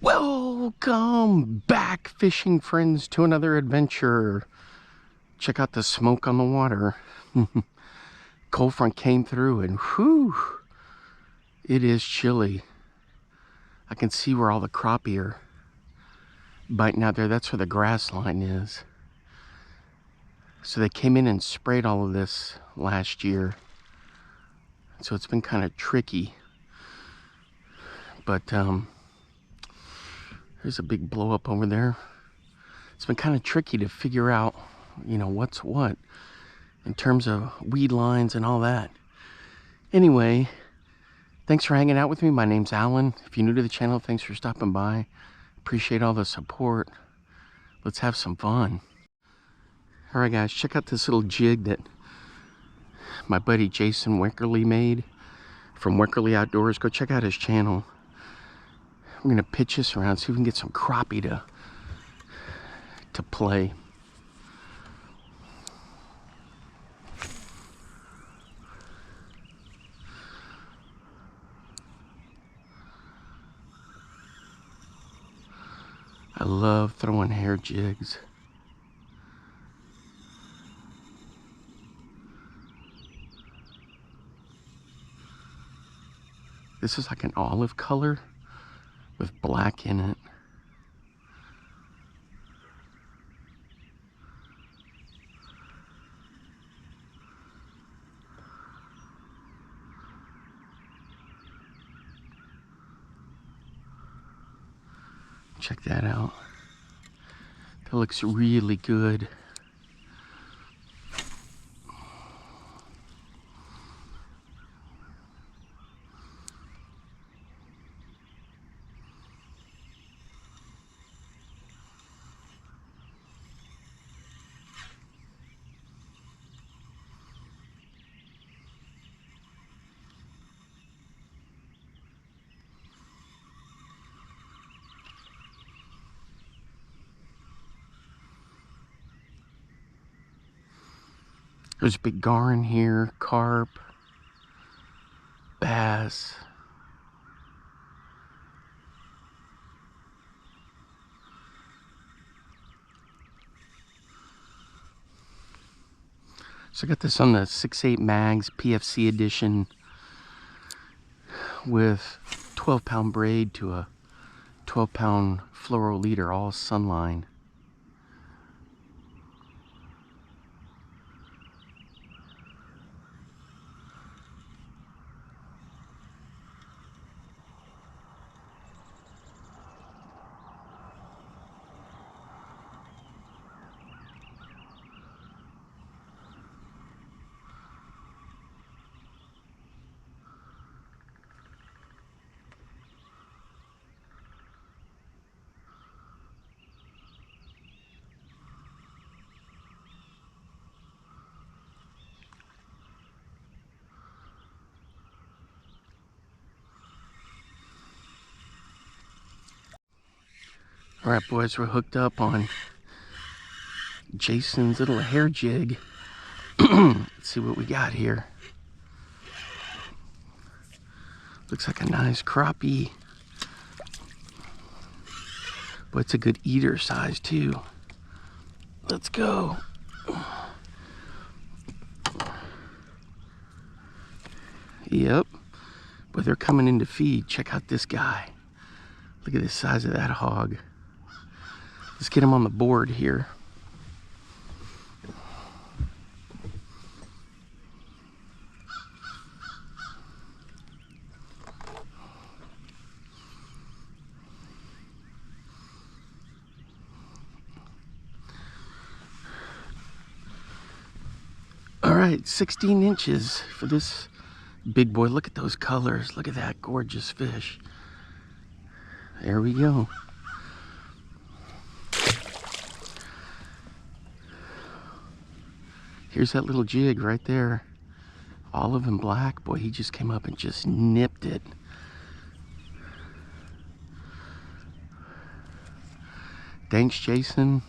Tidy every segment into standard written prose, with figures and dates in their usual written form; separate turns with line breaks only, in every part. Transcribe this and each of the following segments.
Welcome back, fishing friends, to another adventure. Check out the smoke on the water. Cold front came through and whew, it is chilly. I can see where all the crappie are biting out there. That's where the grass line is. So they came in and sprayed all of this last year. So it's been kind of tricky. But there's a big blow up over there. It's been kind of tricky to figure out, what's what in terms of weed lines and all that. Anyway, thanks for hanging out with me. My name's Alan. If you're new to the channel, thanks for stopping by. Appreciate all the support. Let's have some fun. All right, guys, check out this little jig that my buddy Jason Weckerly made from Weckerly Outdoors. Go check out his channel. We're gonna pitch this around, see if we can get some crappie to play. I love throwing hair jigs. This is like an olive color with black in it. Check that out. That looks really good. There's big garn here, carp, bass. So I got this on the 6/8 Mags PFC edition with 12-pound braid to a 12-pound fluoro leader, all Sunline. All right, boys, we're hooked up on Jason's little hair jig. Let's see what we got here. Looks like a nice crappie. But it's a good eater size too. Let's go. Yep. But they're coming in to feed. Check out this guy. Look at the size of that hog. Let's get him on the board here. All right, 16 inches for this big boy. Look at those colors. Look at that gorgeous fish. There we go. Here's that little jig right there. Olive and black. Boy, he just came up and just nipped it. Thanks, Jason.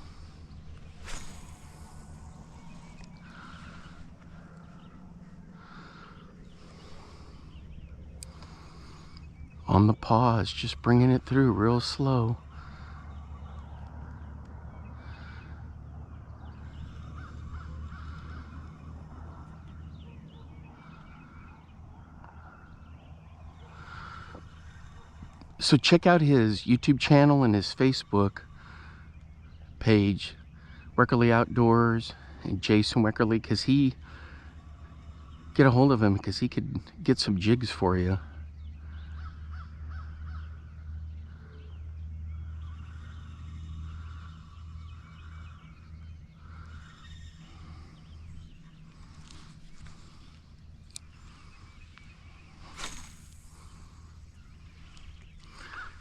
on on the pause, just bringing it through real slow. So check out his YouTube channel and his Facebook page, Weckerly Outdoors, and Jason Weckerly, because get a hold of him because he could get some jigs for you.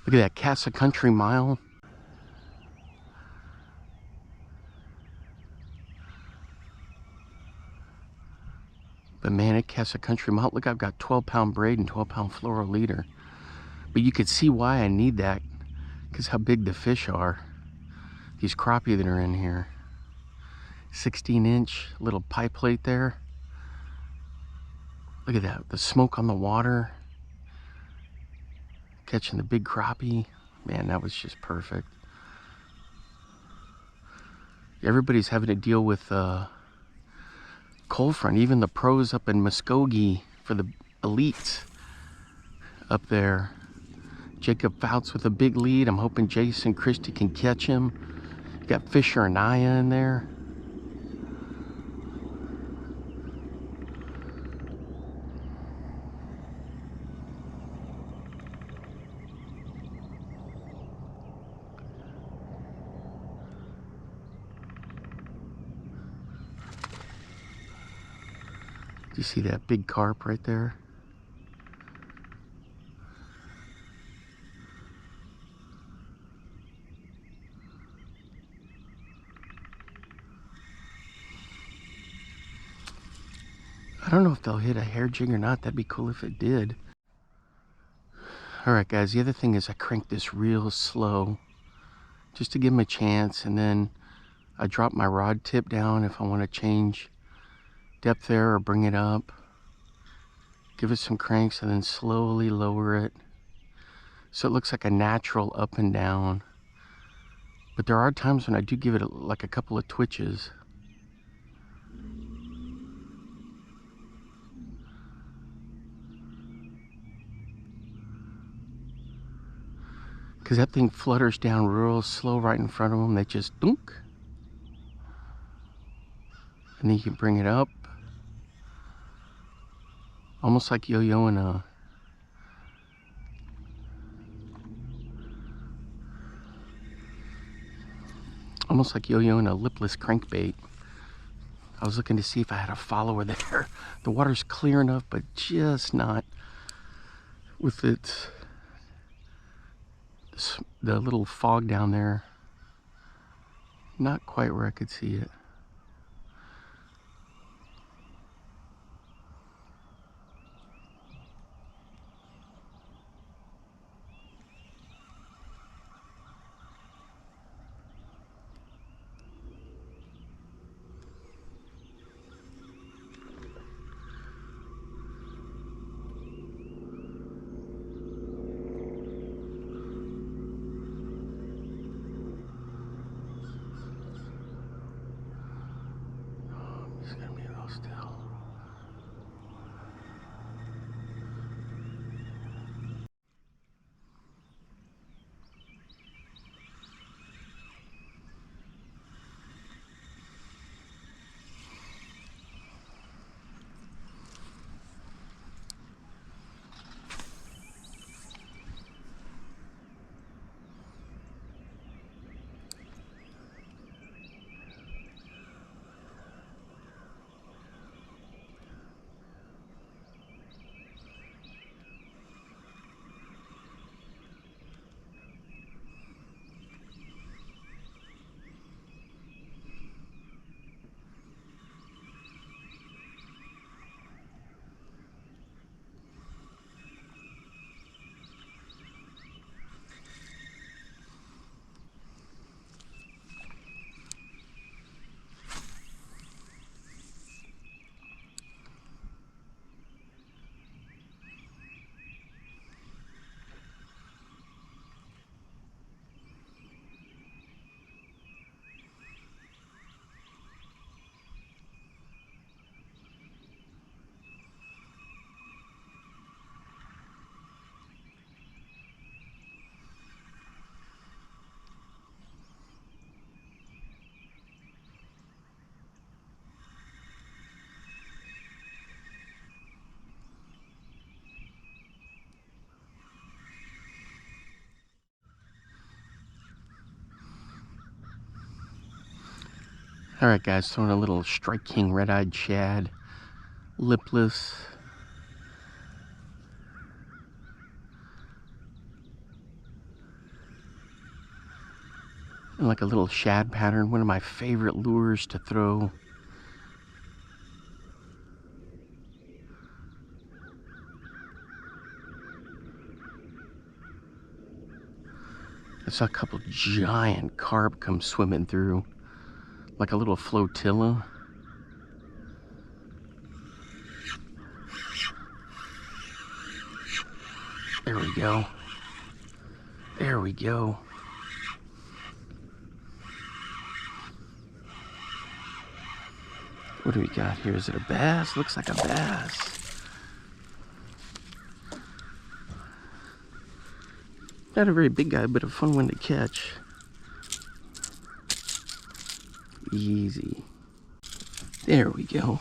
Look at that Casa Country Mile. But man, at Casa Country Mile, look, I've got 12-pound braid and 12-pound fluoro leader. But you could see why I need that, because how big the fish are. These crappie that are in here. 16-inch little pie plate there. Look at that, the smoke on the water. Catching the big crappie. Man, that was just perfect. Everybody's having to deal with cold front. Even the pros up in Muskogee for the elites up there. Jacob Fouts with a big lead. I'm hoping Jason Christie can catch him. You got Fisher and Aya in there. Do you see that big carp right there? I don't know if they'll hit a hair jig or not. That'd be cool if it did. Alright guys, the other thing is I crank this real slow just to give them a chance, and then I drop my rod tip down if I want to change depth there or bring it up. Give it some cranks and then slowly lower it so it looks like a natural up and down. But there are times when I do give it like a couple of twitches. Because that thing flutters down real slow right in front of them. They just dunk. And then you can bring it up. Almost like yo-yoing a... Almost like yo-yoing a lipless crankbait. I was looking to see if I had a follower there. The water's clear enough, but just not with its... the little fog down there. Not quite where I could see it. All right, guys, throwing a little Strike King red-eyed shad, lipless. And like a little shad pattern, one of my favorite lures to throw. I saw a couple giant carp come swimming through, like a little flotilla. There we go. There we go. What do we got here? Is it a bass? Looks like a bass. Not a very big guy, but a fun one to catch. Easy. There we go.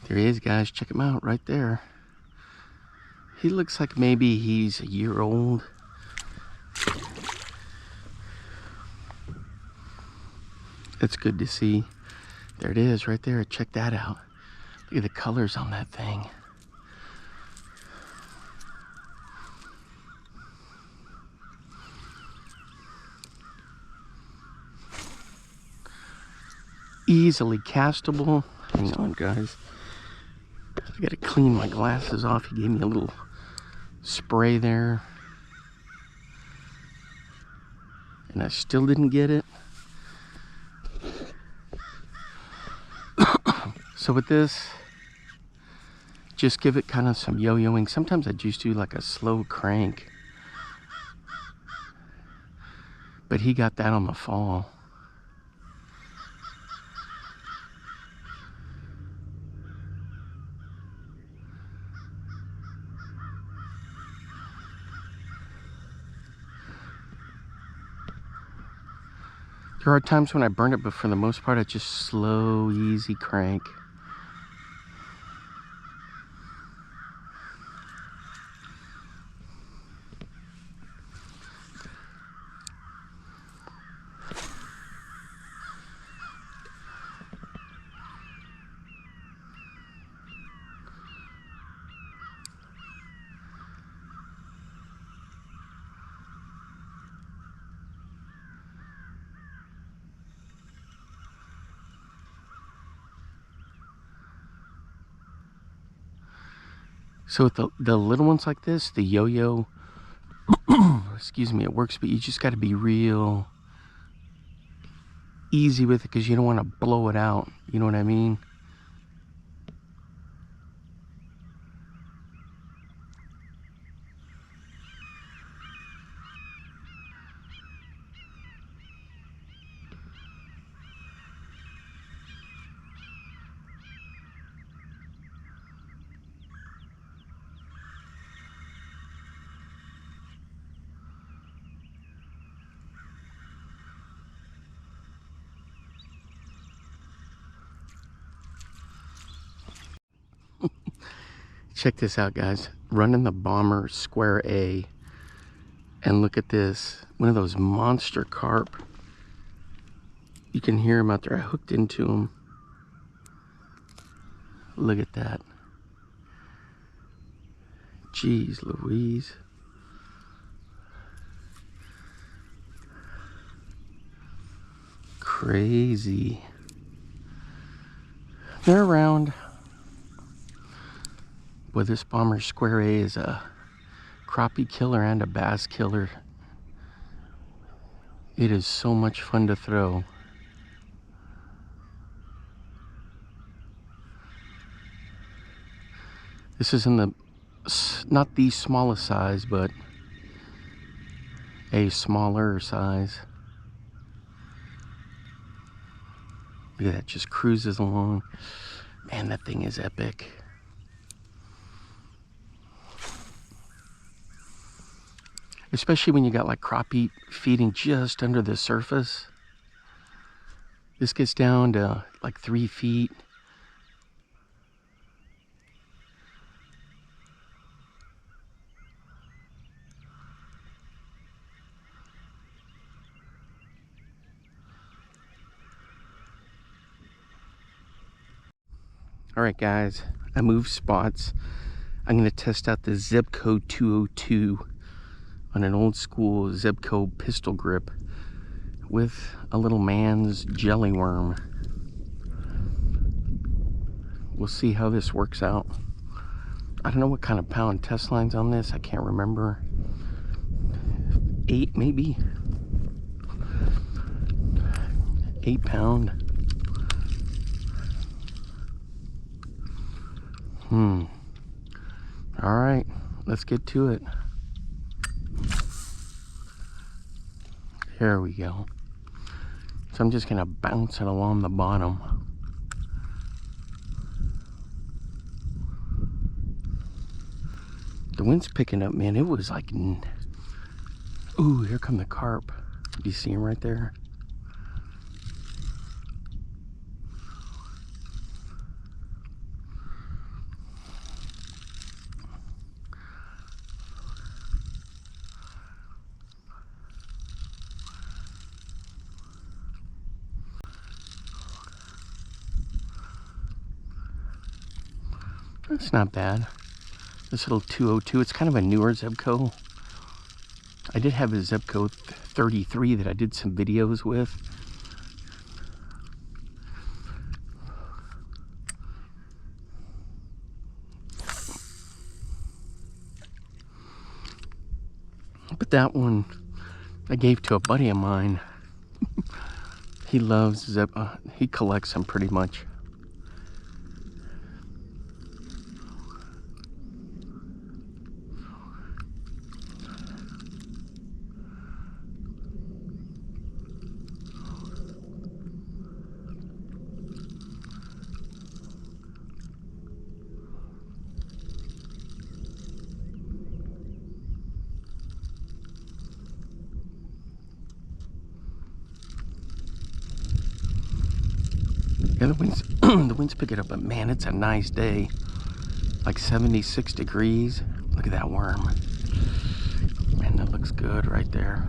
There he is, guys. Check him out right there. He looks like maybe he's a year old. It's good to see. There it is right there. Check that out. Look at the colors on that thing. Easily castable. Hang on, guys. I gotta clean my glasses off. He gave me a little spray there. And I still didn't get it. So with this, just give it kind of some yo-yoing. Sometimes I just do like a slow crank. But he got that on the fall. There are times when I burn it, but for the most part, I just slow, easy crank. So with the little ones like this, the yo-yo, excuse me, it works, but you just got to be real easy with it because you don't want to blow it out. You know what I mean? Check this out, guys. Running the Bomber Square A. And look at this. One of those monster carp. You can hear him out there. I hooked into him. Look at that. Jeez Louise. Crazy. They're around. Boy, this Bomber Square A is a crappie killer and a bass killer. It is so much fun to throw. This is in the, not the smallest size, but a smaller size. Look at that, just cruises along. Man, that thing is epic. Especially when you got like crappie feeding just under the surface. This gets down to like 3 feet. Alright guys, I moved spots. I'm going to test out the Zebco 202 on an old school Zebco pistol grip with a little man's jelly worm. We'll see how this works out. I don't know what kind of pound test line's on this. I can't remember. 8 maybe? 8 pound. Alright, let's get to it. There we go. So I'm just gonna bounce it along the bottom. The wind's picking up, man. It was like, ooh, here come the carp. Do you see him right there? That's not bad. This little 202, it's kind of a newer Zebco. I did have a Zebco 33 that I did some videos with. But that one I gave to a buddy of mine. He loves Zebco. He collects them pretty much. Yeah, the wind's picking up, but man, it's a nice day. Like 76 degrees. Look at that worm. Man, that looks good right there.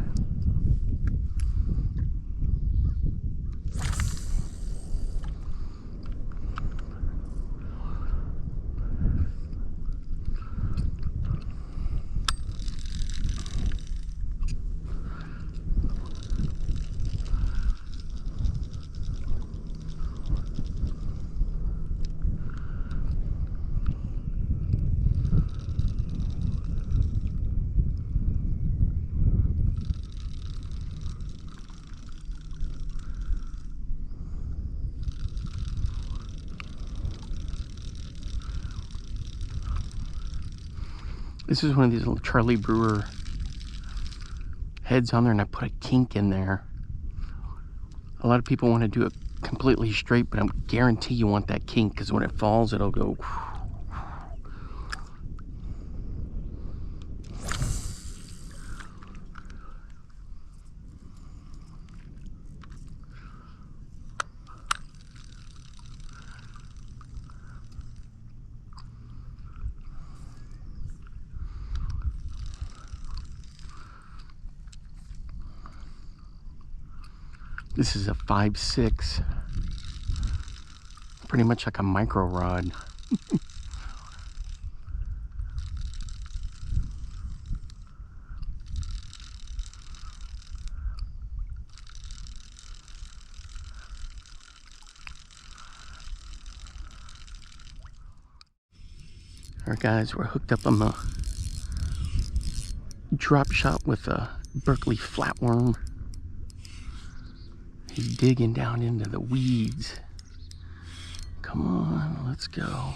This is one of these little Charlie Brewer heads on there, and I put a kink in there. A lot of people want to do it completely straight, but I guarantee you want that kink, because when it falls, it'll go. This is a 5.6, pretty much like a micro rod. Alright guys, we're hooked up on the drop shot with a Berkley flatworm. He's digging down into the weeds. Come on, let's go.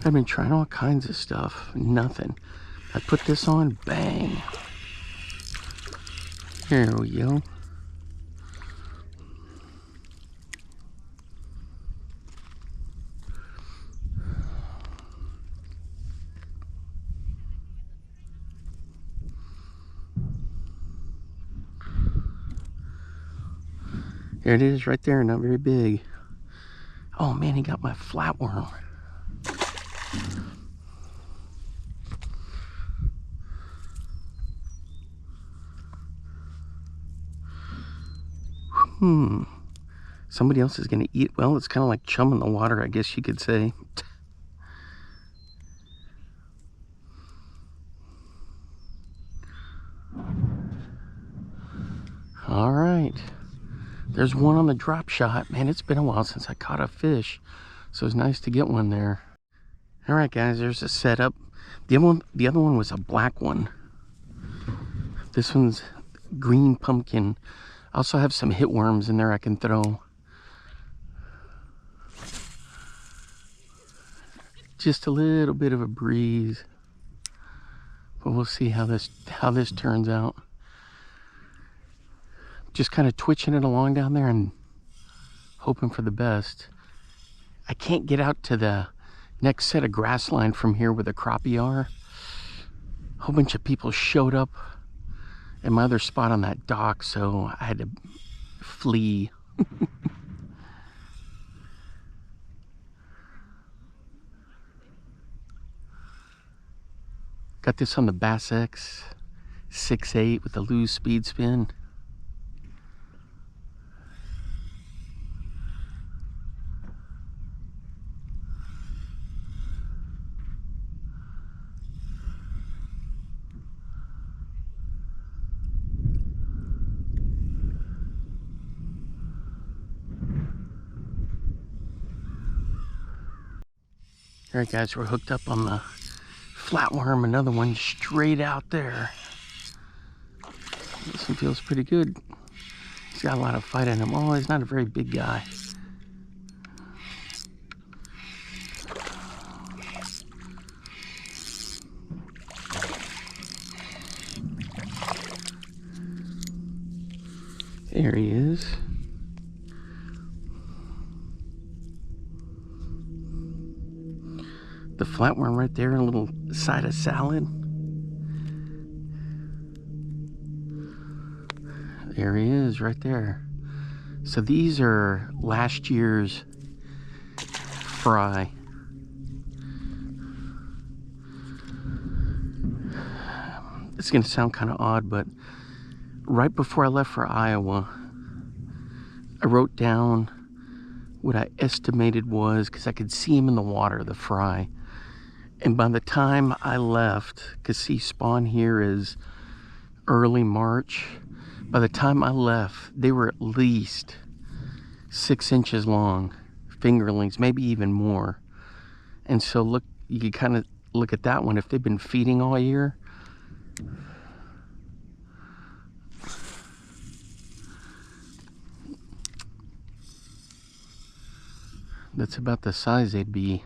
I've been trying all kinds of stuff, nothing. I put this on, bang. Here we go. There it is right there, not very big. Oh man, he got my flatworm. Somebody else is gonna eat. Well, it's kind of like chum in the water, I guess you could say. All right, there's one on the drop shot. Man, it's been a while since I caught a fish, so it's nice to get one there. All right, guys, there's a setup. The other one was a black one. This one's green pumpkin. I also have some hitworms in there I can throw. Just a little bit of a breeze, but we'll see how this turns out. Just kind of twitching it along down there and hoping for the best. I can't get out to the next set of grass line from here where the crappie are. A whole bunch of people showed up at my other spot on that dock, so I had to flee. Got this on the Bass X 6.8 with the Lew's speed spin. All right, guys, we're hooked up on the flatworm, another one straight out there. This one feels pretty good. He's got a lot of fight in him. Oh, he's not a very big guy. There he is. The flatworm right there, a little side of salad. There he is right there. So these are last year's fry. It's gonna sound kind of odd, but right before I left for Iowa, I wrote down what I estimated was, because I could see him in the water, the fry. And by the time I left, because see, spawn here is early March. By the time I left, they were at least 6 inches long, fingerlings, maybe even more. And so look, you can kind of look at that one. If they've been feeding all year, that's about the size they'd be.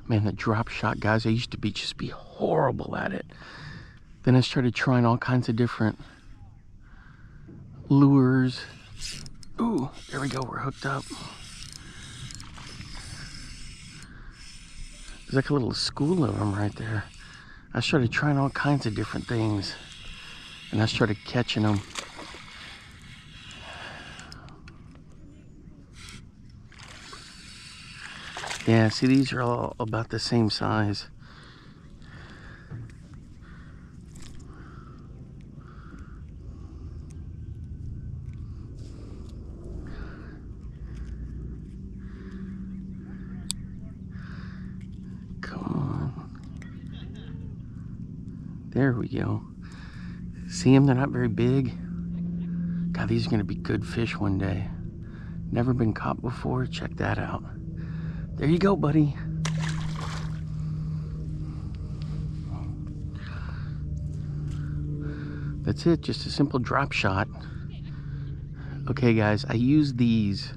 Man, the drop shot, guys, I used to just be horrible at it. Then I started trying all kinds of different lures. Ooh, there we go, we're hooked up. There's like a little school of them right there. I started trying all kinds of different things, and I started catching them. Yeah, see, these are all about the same size. Come on. There we go. See them? They're not very big. God, these are going to be good fish one day. Never been caught before. Check that out. There you go, buddy. That's it, just a simple drop shot. Okay, guys, I use these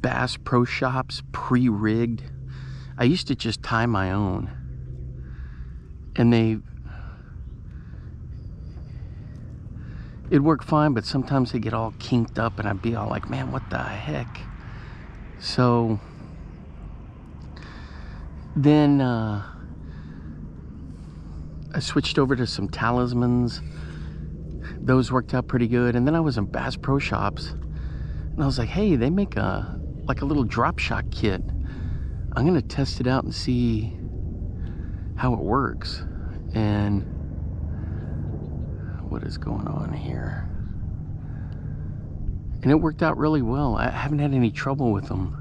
Bass Pro Shops pre-rigged. I used to just tie my own, and it'd work fine, but sometimes they get all kinked up, and I'd be all like, man, what the heck? So then I switched over to some Talismans. Those worked out pretty good. And then I was in Bass Pro Shops, and I was like, hey, they make like a little drop shot kit. I'm gonna test it out and see how it works. And what is going on here? And it worked out really well. I haven't had any trouble with them.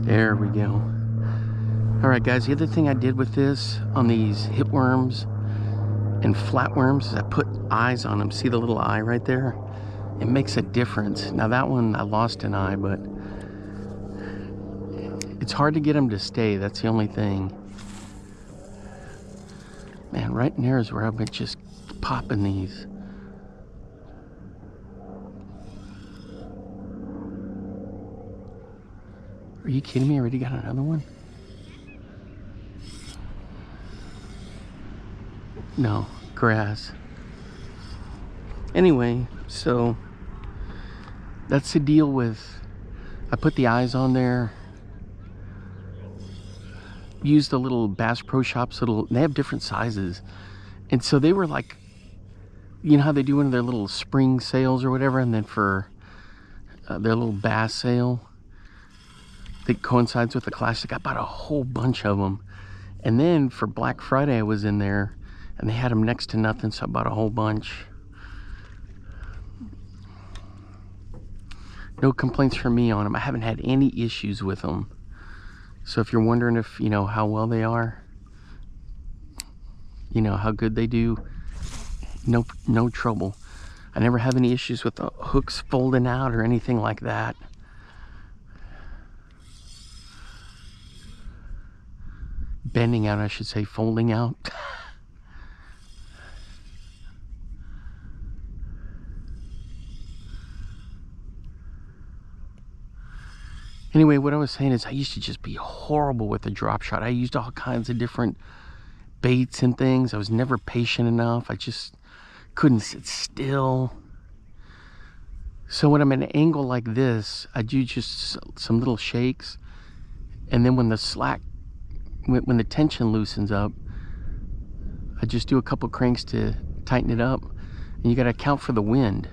There we go. All right, guys, the other thing I did with this on these hitworms and flatworms is I put eyes on them. See the little eye right there? It makes a difference. Now that one, I lost an eye, but it's hard to get them to stay. That's the only thing. Man, right in there is where I've been just popping these. Are you kidding me? I already got another one? No, grass. Anyway, so that's the deal with, I put the eyes on there. Used the little Bass Pro Shops they have different sizes. And so they were like, you know how they do one of their little spring sales or whatever, and then for their little bass sale that coincides with the classic, I bought a whole bunch of them. And then for Black Friday I was in there and they had them next to nothing, so I bought a whole bunch. No complaints from me on them. I haven't had any issues with them. So if you're wondering if, you know, how well they are, you know, how good they do, no trouble. I never have any issues with the hooks folding out or anything like that. Bending out, I should say, folding out. Anyway, what I was saying is I used to just be horrible with the drop shot. I used all kinds of different baits and things. I was never patient enough. I just couldn't sit still. So when I'm at an angle like this, I do just some little shakes. And then when the slack, when the tension loosens up, I just do a couple cranks to tighten it up. And you got to account for the wind.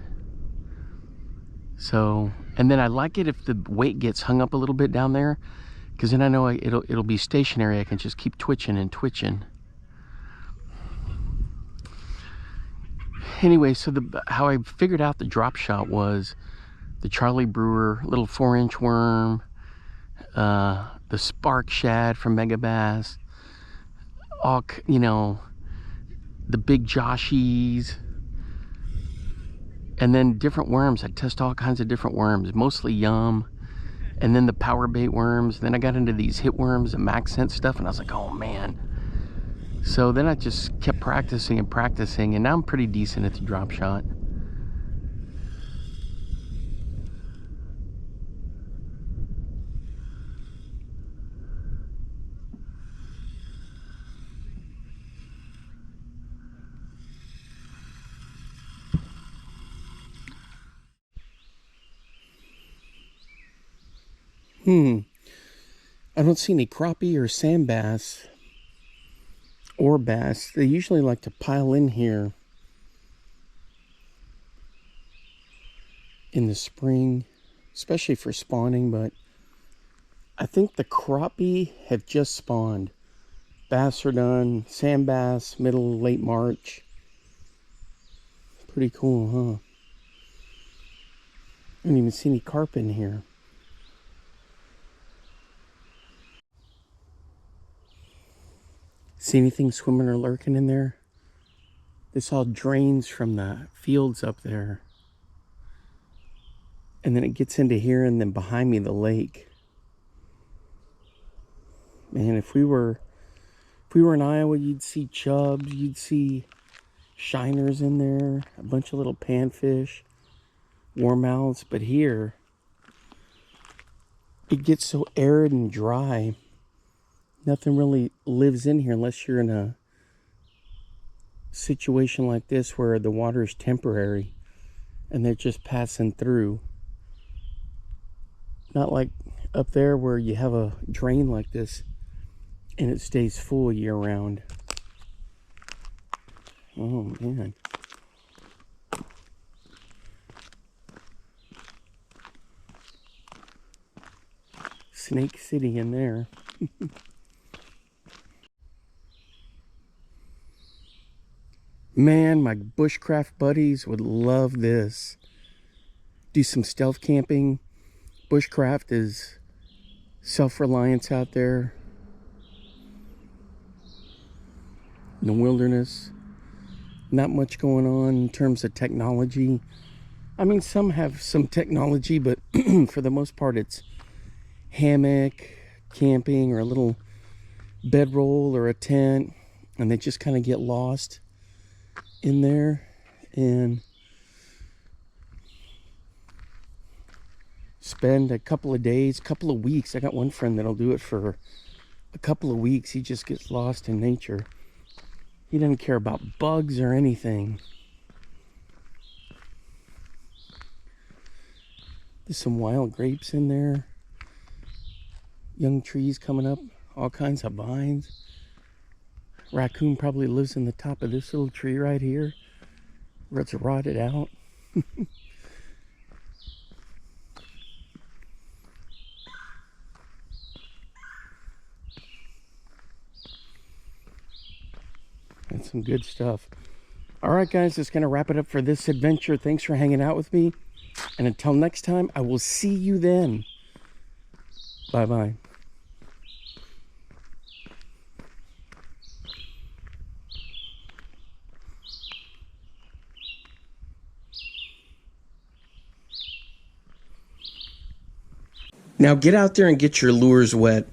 So, and then I like it if the weight gets hung up a little bit down there, because then I know it'll be stationary. I can just keep twitching and twitching. Anyway, so how I figured out the drop shot was the Charlie Brewer little 4-inch worm, the Spark Shad from Megabass, all, you know, the big Joshies, and then different worms. I test all kinds of different worms, mostly Yum, and then the power bait worms. Then I got into these hit worms and Maxent stuff, and I was like, oh man. So then I just kept practicing and practicing, and now I'm pretty decent at the drop shot. I don't see any crappie or sand bass or bass. They usually like to pile in here in the spring, especially for spawning, but I think the crappie have just spawned. Bass are done, sand bass, late March. Pretty cool, huh? I didn't even see any carp in here. See anything swimming or lurking in there? This all drains from the fields up there. And then it gets into here, and then behind me the lake. Man, if we were in Iowa, you'd see chubs, you'd see shiners in there, a bunch of little panfish, warmouths. But here, it gets so arid and dry, nothing really lives in here unless you're in a situation like this where the water is temporary and they're just passing through. Not like up there where you have a drain like this and it stays full year round. Oh man. Snake City in there. Man, my bushcraft buddies would love this. Do some stealth camping. Bushcraft is self-reliance out there in the wilderness. Not much going on in terms of technology. I mean, some have some technology, but for the most part, it's hammock, camping, or a little bedroll or a tent, and they just kind of get lost in there and spend a couple of days, couple of weeks. I got one friend that'll do it for a couple of weeks. He just gets lost in nature. He doesn't care about bugs or anything. There's some wild grapes in there. Young trees coming up. All kinds of vines. Raccoon probably lives in the top of this little tree right here, where it's rotted out. That's some good stuff. All right, guys, that's going to wrap it up for this adventure. Thanks for hanging out with me. And until next time, I will see you then. Bye-bye. Now get out there and get your lures wet.